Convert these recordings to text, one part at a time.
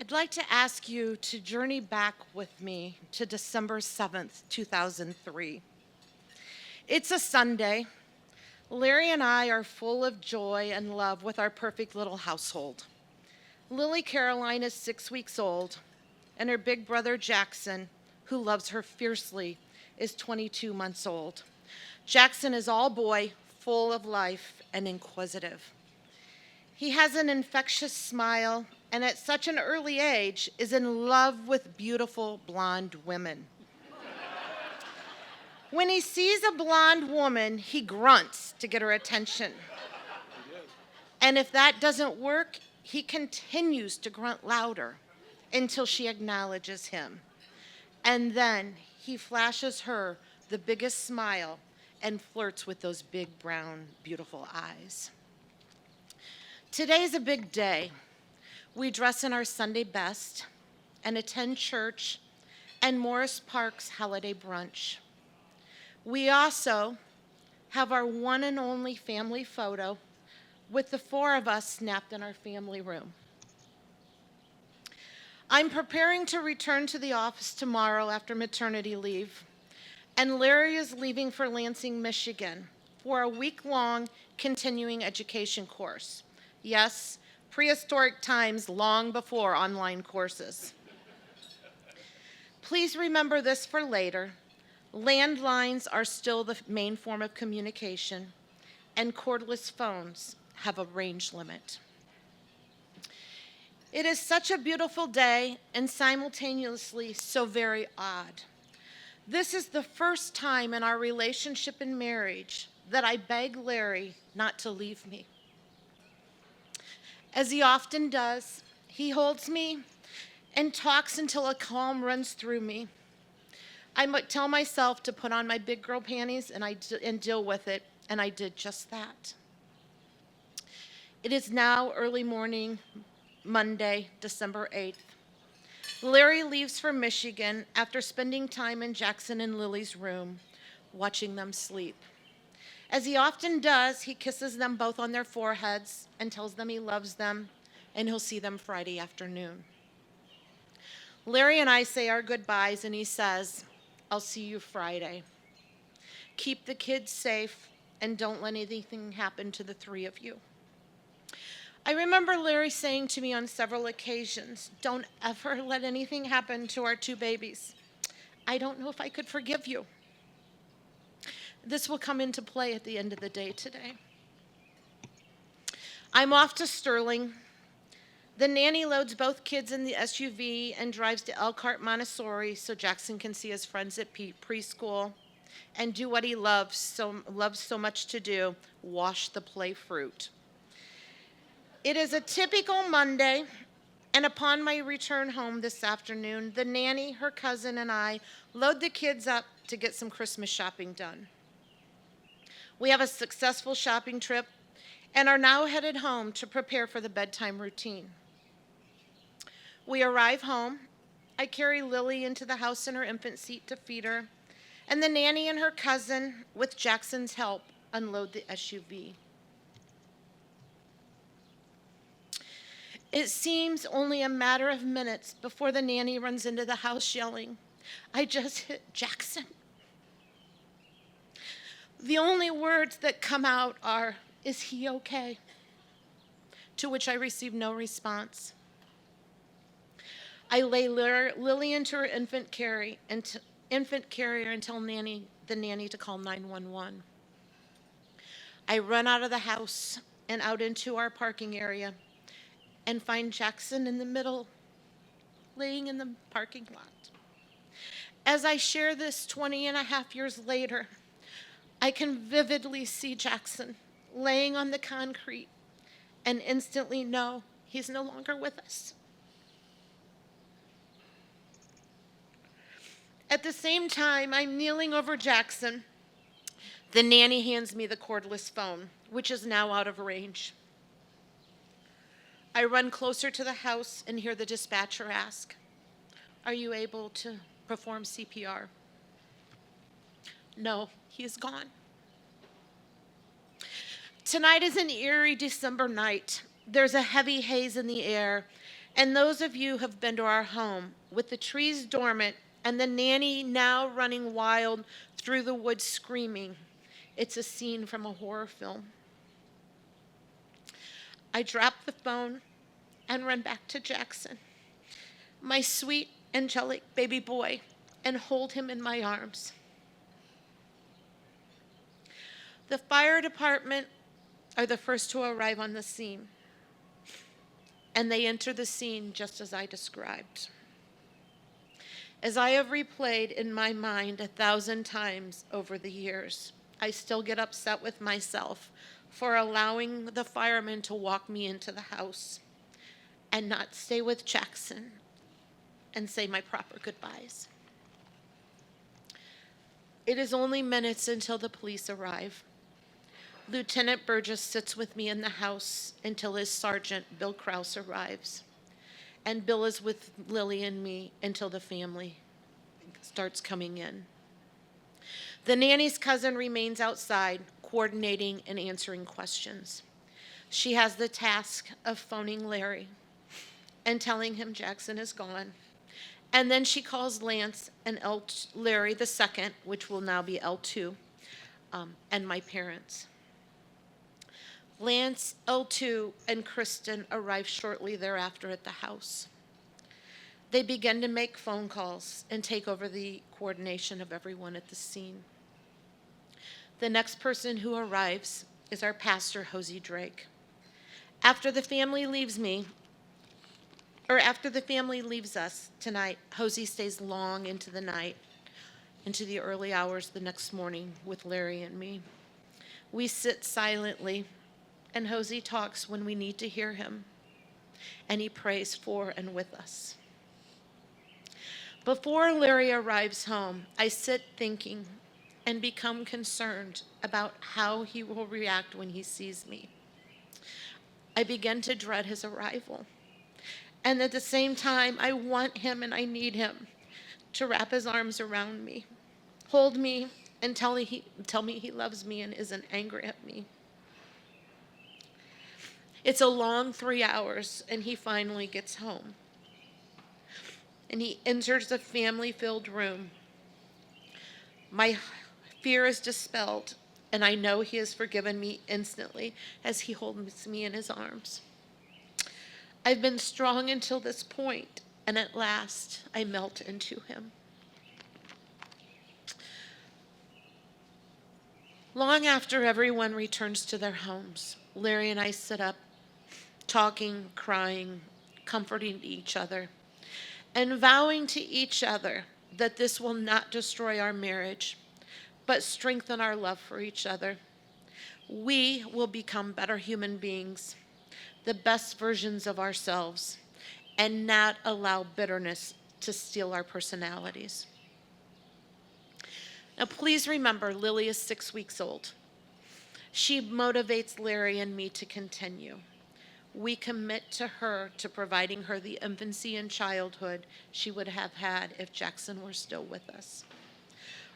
I'd like to ask you to journey back with me to December 7th, 2003. It's a Sunday. Larry and I are full of joy and love with our perfect little household. Lily Caroline is 6 weeks old, and her big brother Jackson, who loves her fiercely, is 22 months old. Jackson is all boy, full of life, and inquisitive. He has an infectious smile and at such an early age is in love with beautiful blonde women. When he sees a blonde woman, he grunts to get her attention. And if that doesn't work, he continues to grunt louder until she acknowledges him. And then he flashes her the biggest smile and flirts with those big, brown, beautiful eyes. Today's a big day. We dress in our Sunday best and attend church and Morris Park's holiday brunch. We also have our one and only family photo with the four of us snapped in our family room. I'm preparing to return to the office tomorrow after maternity leave, and Larry is leaving for Lansing, Michigan for a week-long continuing education course. Yes, prehistoric times long before online courses. Please remember this for later. Landlines are still the main form of communication, and cordless phones have a range limit. It is such a beautiful day and simultaneously so very odd. This is the first time in our relationship and marriage that I beg Larry not to leave me. As he often does, he holds me and talks until a calm runs through me. I might tell myself to put on my big girl panties and deal with it, and I did just that. It is now early morning, Monday, December 8th. Larry leaves for Michigan after spending time in Jackson and Lily's room, watching them sleep. As he often does, he kisses them both on their foreheads and tells them he loves them, and he'll see them Friday afternoon. Larry and I say our goodbyes, and he says, "I'll see you Friday. Keep the kids safe, and don't let anything happen to the three of you." I remember Larry saying to me on several occasions, "Don't ever let anything happen to our two babies. I don't know if I could forgive you." This will come into play at the end of the day today. I'm off to Sterling. The nanny loads both kids in the SUV and drives to Elkhart Montessori so Jackson can see his friends at preschool and do what he loves so much to do, wash the play fruit. It is a typical Monday, and upon my return home this afternoon, the nanny, her cousin, and I load the kids up to get some Christmas shopping done. We have a successful shopping trip and are now headed home to prepare for the bedtime routine. We arrive home. I carry Lily into the house in her infant seat to feed her, and the nanny and her cousin, with Jackson's help, unload the SUV. It seems only a matter of minutes before the nanny runs into the house yelling, "I just hit Jackson." The only words that come out are, "Is he okay?" To which I receive no response. I lay Lily into her infant carrier and tell the nanny to call 911. I run out of the house and out into our parking area and find Jackson in the middle, laying in the parking lot. As I share this 20 and a half years later, I can vividly see Jackson laying on the concrete and instantly know he's no longer with us. At the same time, I'm kneeling over Jackson. The nanny hands me the cordless phone, which is now out of range. I run closer to the house and hear the dispatcher ask, "Are you able to perform CPR?" "No, he is gone." Tonight is an eerie December night. There's a heavy haze in the air, And those of you who have been to our home, with the trees dormant and the nanny now running wild through the woods screaming, it's a scene from a horror film. I drop the phone and run back to Jackson, my sweet, angelic baby boy, and hold him in my arms. The fire department are the first to arrive on the scene, and they enter the scene just as I described. As I have replayed in my mind 1,000 times over the years, I still get upset with myself for allowing the firemen to walk me into the house and not stay with Jackson and say my proper goodbyes. It is only minutes until the police arrive. Lieutenant Burgess sits with me in the house until his sergeant, Bill Krause, arrives. And Bill is with Lily and me until the family starts coming in. The nanny's cousin remains outside, coordinating and answering questions. She has the task of phoning Larry and telling him Jackson is gone. And then she calls Lance and Larry the second, which will now be L2, and my parents. Lance, L2, and Kristen arrive shortly thereafter at the house. They begin to make phone calls and take over the coordination of everyone at the scene. The next person who arrives is our pastor, Hosey Drake. After the family leaves us tonight, Hosey stays long into the night, into the early hours the next morning with Larry and me. We sit silently, and Hosey talks when we need to hear him, and he prays for and with us. Before Larry arrives home, I sit thinking and become concerned about how he will react when he sees me. I begin to dread his arrival. And at the same time, I want him and I need him to wrap his arms around me, hold me, and tell me he loves me and isn't angry at me. It's a long 3 hours, and he finally gets home. And he enters the family-filled room. My fear is dispelled, and I know he has forgiven me instantly as he holds me in his arms. I've been strong until this point, and at last I melt into him. Long after everyone returns to their homes, Larry and I sit up, talking, crying, comforting each other, and vowing to each other that this will not destroy our marriage, but strengthen our love for each other. We will become better human beings, the best versions of ourselves, and not allow bitterness to steal our personalities. Now, please remember, Lily is 6 weeks old. She motivates Larry and me to continue. We commit to her to providing her the infancy and childhood she would have had if Jackson were still with us.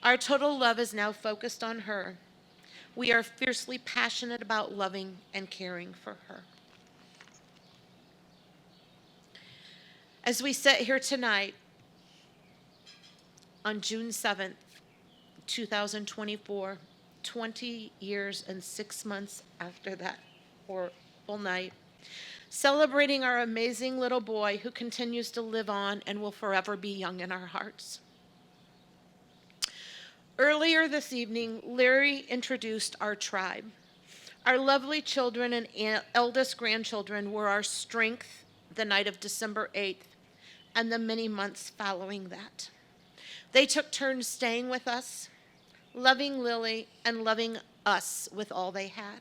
Our total love is now focused on her. We are fiercely passionate about loving and caring for her. As we sit here tonight, on June 7th, 2024, 20 years and 6 months after that horrible night, celebrating our amazing little boy who continues to live on and will forever be young in our hearts. Earlier this evening, Larry introduced our tribe. Our lovely children and eldest grandchildren were our strength the night of December 8th and the many months following that. They took turns staying with us, loving Lily, and loving us with all they had.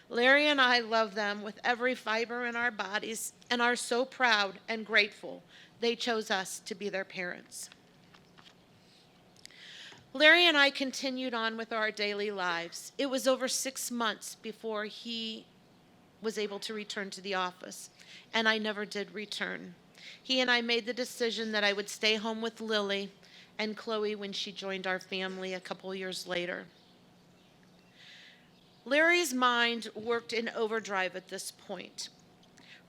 Larry and I love them with every fiber in our bodies and are so proud and grateful they chose us to be their parents. Larry and I continued on with our daily lives. It was over 6 months before he was able to return to the office, and I never did return. He and I made the decision that I would stay home with Lily and Chloe when she joined our family a couple years later. Larry's mind worked in overdrive at this point.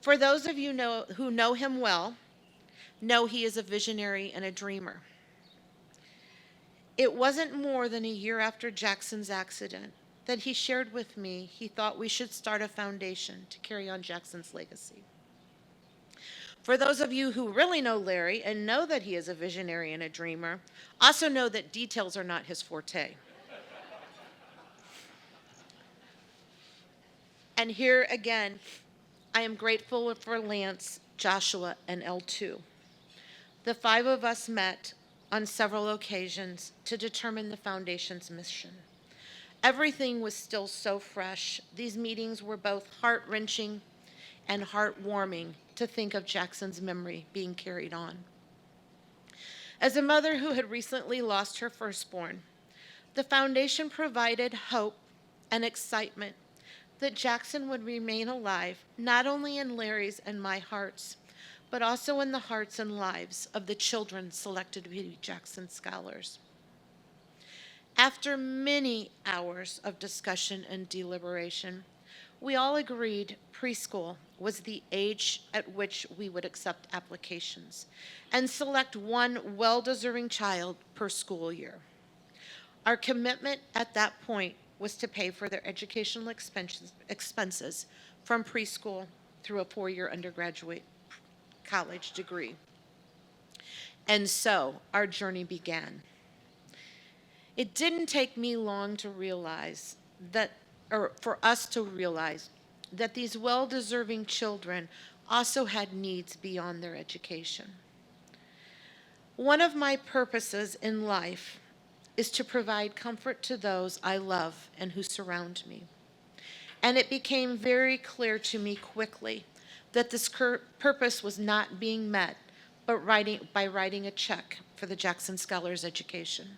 For those of you who know him well, know he is a visionary and a dreamer. It wasn't more than a year after Jackson's accident that he shared with me he thought we should start a foundation to carry on Jackson's legacy. For those of you who really know Larry and know that he is a visionary and a dreamer, also know that details are not his forte. And here again, I am grateful for Lance, Joshua, and L2. The five of us met on several occasions to determine the foundation's mission. Everything was still so fresh. These meetings were both heart-wrenching and heartwarming to think of Jackson's memory being carried on. As a mother who had recently lost her firstborn, the foundation provided hope and excitement that Jackson would remain alive, not only in Larry's and my hearts, but also in the hearts and lives of the children selected to be Jackson Scholars. After many hours of discussion and deliberation, we all agreed preschool was the age at which we would accept applications and select one well-deserving child per school year. Our commitment at that point was to pay for their educational expenses from preschool through a 4-year undergraduate college degree. And so our journey began. It didn't take me long to realize that, or for us to realize, that these well-deserving children also had needs beyond their education. One of my purposes in life is to provide comfort to those I love and who surround me. And it became very clear to me quickly that this purpose was not being met but by writing a check for the Jackson Scholars education.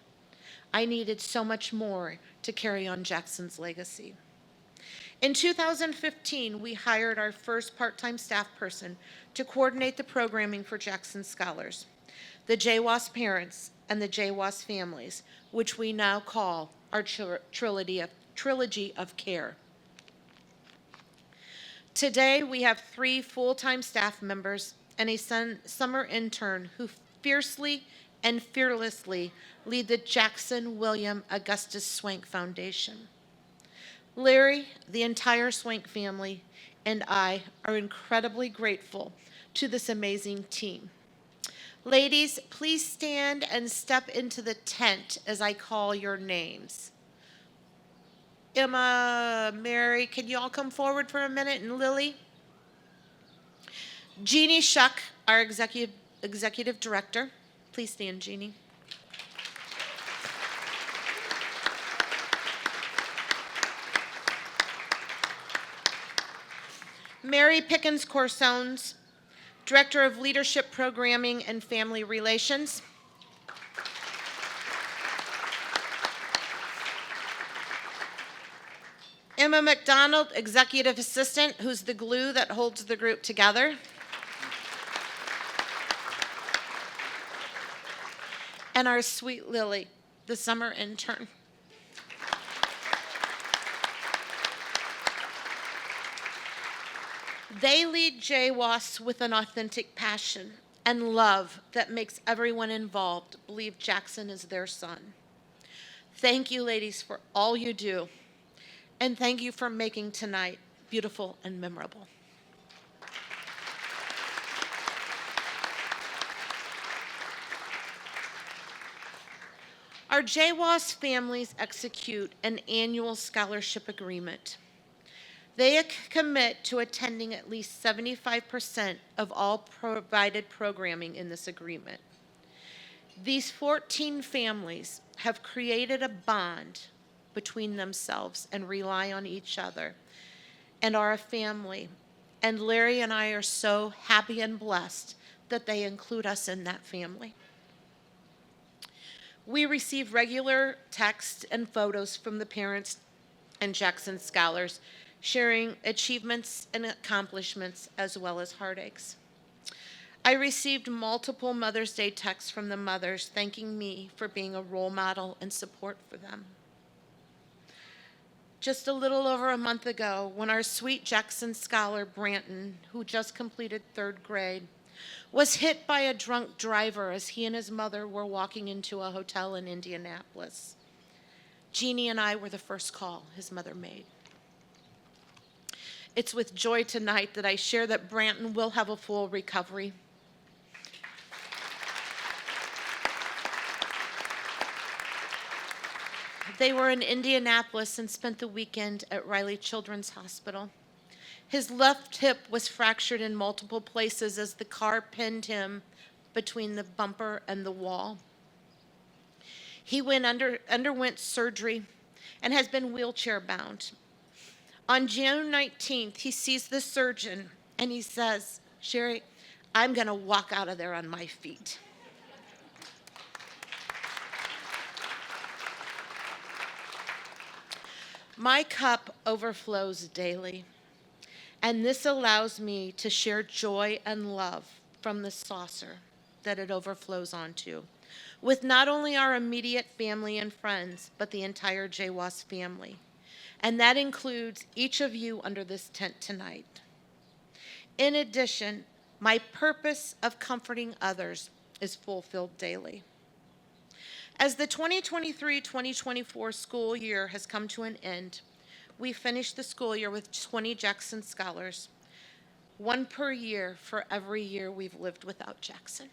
I needed so much more to carry on Jackson's legacy. In 2015, we hired our first part-time staff person to coordinate the programming for Jackson Scholars, the JWAS parents, and the JWAS families, which we now call our trilogy of care. Today, we have 3 full-time staff members and a summer intern who fiercely and fearlessly lead the Jackson William Augustus Swank Foundation. Larry, the entire Swank family, and I are incredibly grateful to this amazing team. Ladies, please stand and step into the tent as I call your names. Emma, Mary, can you all come forward for a minute? And Lily? Jeannie Shuck, our executive director. Please stand, Jeannie. Mary Pickens Corsones, Director of Leadership Programming and Family Relations. Emma McDonald, Executive Assistant, who's the glue that holds the group together. And our sweet Lily, the summer intern. They lead JWAS with an authentic passion and love that makes everyone involved believe Jackson is their son. Thank you, ladies, for all you do, and thank you for making tonight beautiful and memorable. Our JWAS families execute an annual scholarship agreement. They commit to attending at least 75% of all provided programming in this agreement. These 14 families have created a bond between themselves and rely on each other and are a family. And Larry and I are so happy and blessed that they include us in that family. We receive regular texts and photos from the parents and Jackson Scholars, sharing achievements and accomplishments as well as heartaches. I received multiple Mother's Day texts from the mothers thanking me for being a role model and support for them. Just a little over a month ago, when our sweet Jackson scholar, Branton, who just completed third grade, was hit by a drunk driver as he and his mother were walking into a hotel in Indianapolis. Jeannie and I were the first call his mother made. It's with joy tonight that I share that Branton will have a full recovery. They were in Indianapolis and spent the weekend at Riley Children's Hospital. His left hip was fractured in multiple places as the car pinned him between the bumper and the wall. He underwent surgery and has been wheelchair bound. On June 19th, he sees the surgeon and he says, "Sherry, I'm going to walk out of there on my feet." My cup overflows daily, and this allows me to share joy and love from the saucer that it overflows onto, with not only our immediate family and friends, but the entire JWAS family. And that includes each of you under this tent tonight. In addition, my purpose of comforting others is fulfilled daily. As the 2023-2024 school year has come to an end, we finished the school year with 20 Jackson Scholars, one per year for every year we've lived without Jackson.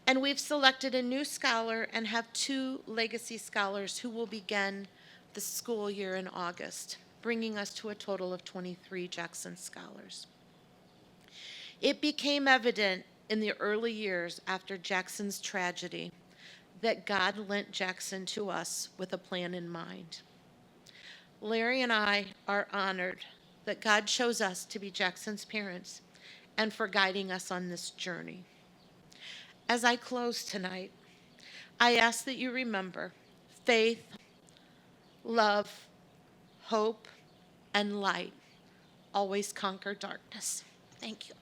And we've selected a new scholar and have 2 legacy scholars who will begin the school year in August, bringing us to a total of 23 Jackson Scholars. It became evident in the early years after Jackson's tragedy that God lent Jackson to us with a plan in mind. Larry and I are honored that God chose us to be Jackson's parents and for guiding us on this journey. As I close tonight, I ask that you remember faith, love, hope, and light always conquer darkness. Thank you.